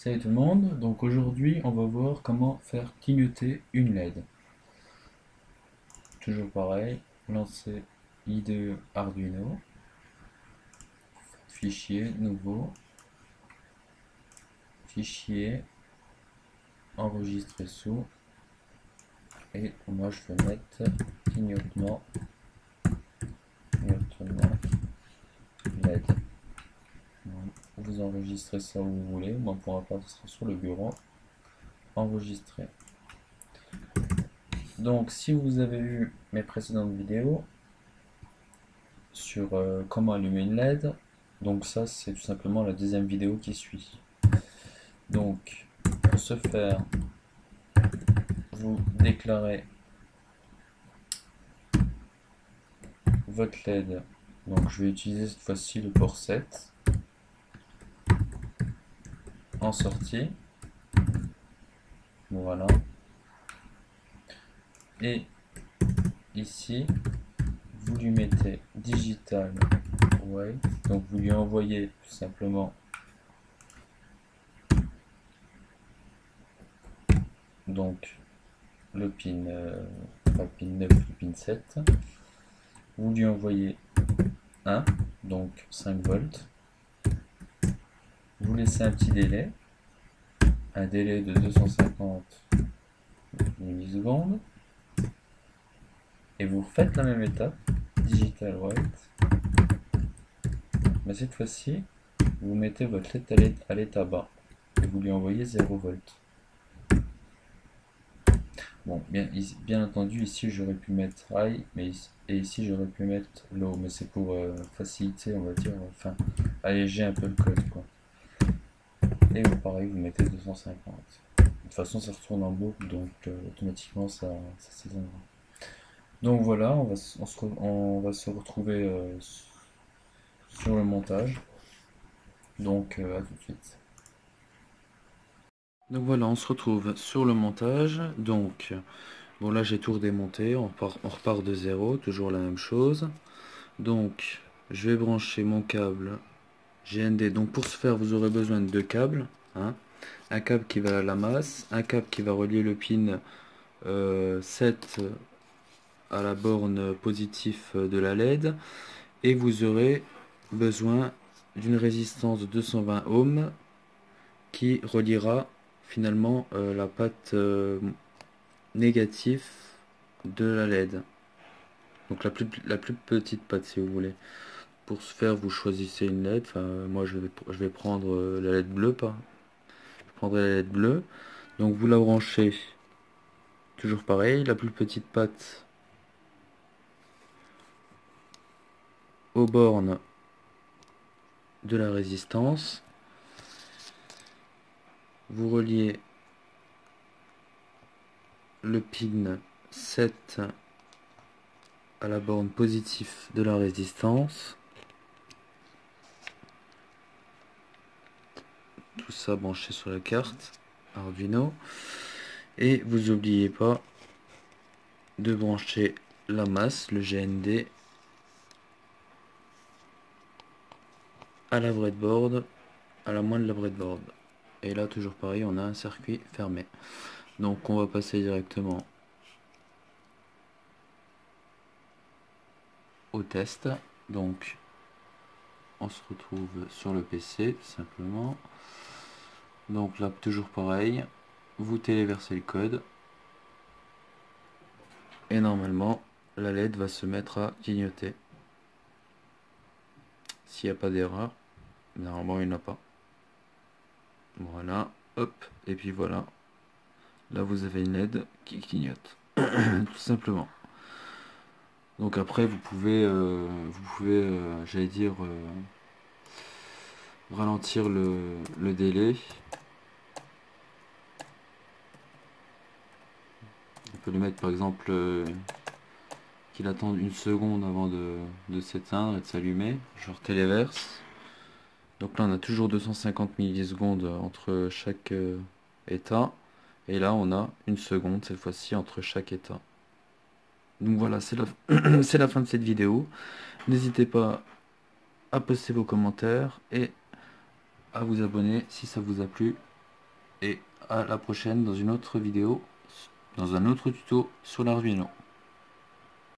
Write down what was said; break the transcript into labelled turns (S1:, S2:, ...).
S1: Salut tout le monde, donc aujourd'hui on va voir comment faire clignoter une LED. Toujours pareil, lancer IDE Arduino, fichier, nouveau, fichier, enregistrer sous, et moi je vais mettre clignotement, clignotement LED. Donc, vous enregistrez ça où vous voulez, moi pour ma part ce sera sur le bureau, enregistrer. Donc si vous avez vu mes précédentes vidéos, sur comment allumer une LED. Donc ça c'est tout simplement la deuxième vidéo qui suit. Donc pour ce faire, vous déclarez votre LED. Donc je vais utiliser cette fois-ci le port 7 en sortie. Voilà. Et ici, vous lui mettez digital white. Donc vous lui envoyez tout simplement donc le pin, pas le pin 9, le pin 7. Vous lui envoyez 1, donc 5 volts. Vous laissez un petit délai, un délai de 250 millisecondes, et vous faites la même étape, digital white, mais cette fois-ci, vous mettez votre LED à l'état bas, et vous lui envoyez 0 volts. Bon, bien entendu, ici j'aurais pu mettre high, et ici j'aurais pu mettre low, mais c'est pour faciliter, on va dire, enfin, alléger un peu le code, quoi. Et vous, pareil, vous mettez 250. De toute façon, ça retourne en boucle, donc automatiquement, ça s'éteindra. Donc voilà, on va se retrouver sur le montage. Donc à tout de suite. Donc voilà, on se retrouve sur le montage. Donc bon, là j'ai tout redémonté, on repart de zéro, toujours la même chose. Donc je vais brancher mon câble GND. Donc pour ce faire, vous aurez besoin de deux câbles, hein. Un câble qui va à la masse, un câble qui va relier le pin 7 à la borne positive de la LED, et vous aurez besoin d'une résistance de 220 ohms qui reliera finalement la patte négative de la LED, donc la plus petite patte si vous voulez. Pour ce faire, vous choisissez une LED. Enfin, moi je vais prendre la LED bleue, pas je prendrai la LED bleue. Donc vous la branchez, toujours pareil, la plus petite patte aux bornes de la résistance. Vous reliez le pin 7 à la borne positive de la résistance. Tout ça branché sur la carte Arduino. Et vous n'oubliez pas de brancher la masse, le GND, à la breadboard, à la moindre de la breadboard. Et là, toujours pareil, on a un circuit fermé. Donc on va passer directement au test. Donc on se retrouve sur le PC tout simplement. Donc là, toujours pareil, vous téléversez le code et normalement la LED va se mettre à clignoter. S'il n'y a pas d'erreur, normalement il n'y en a pas. Voilà, hop, et puis voilà. Là vous avez une LED qui clignote, tout simplement. Donc après vous pouvez j'allais dire, ralentir le délai. On peut lui mettre par exemple qu'il attende une seconde avant de s'éteindre et de s'allumer, genre téléverse. Donc là on a toujours 250 millisecondes entre chaque état, et là on a une seconde cette fois-ci entre chaque état. Donc voilà, c'est c'est la fin de cette vidéo. N'hésitez pas à poster vos commentaires et à vous abonner si ça vous a plu. et à la prochaine dans une autre vidéo, dans un autre tuto sur l'Arduino.